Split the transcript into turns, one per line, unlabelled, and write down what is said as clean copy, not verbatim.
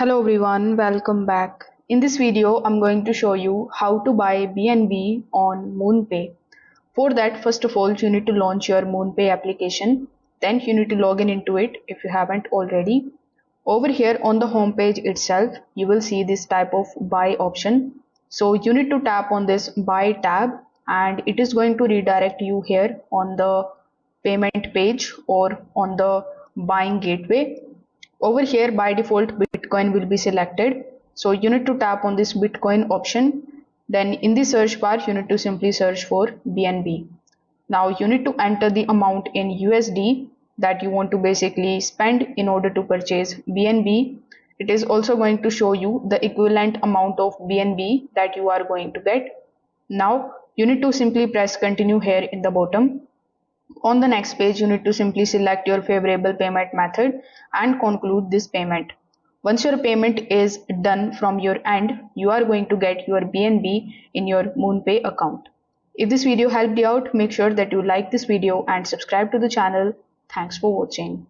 Hello everyone, welcome back. In this video, I'm going to show you how to buy BNB on Moonpay. For that, first of all, you need to launch your Moonpay application. Then you need to log in into it if you haven't already. Over here on the home page itself, you will see this type of buy option. So you need to tap on this buy tab and it is going to redirect you here on the payment page or on the buying gateway. Over here by default Bitcoin will be selected. So you need to tap on this Bitcoin option. Then in the search bar you need to simply search for BNB. Now you need to enter the amount in USD that you want to basically spend in order to purchase BNB. It is also going to show you the equivalent amount of BNB that you are going to get. Now you need to simply press continue here in the bottom. On the next page, you need to simply select your favorable payment method and conclude this payment. Once your payment is done from your end, you are going to get your BNB in your Moonpay account. If this video helped you out, make sure that you like this video and subscribe to the channel. Thanks for watching.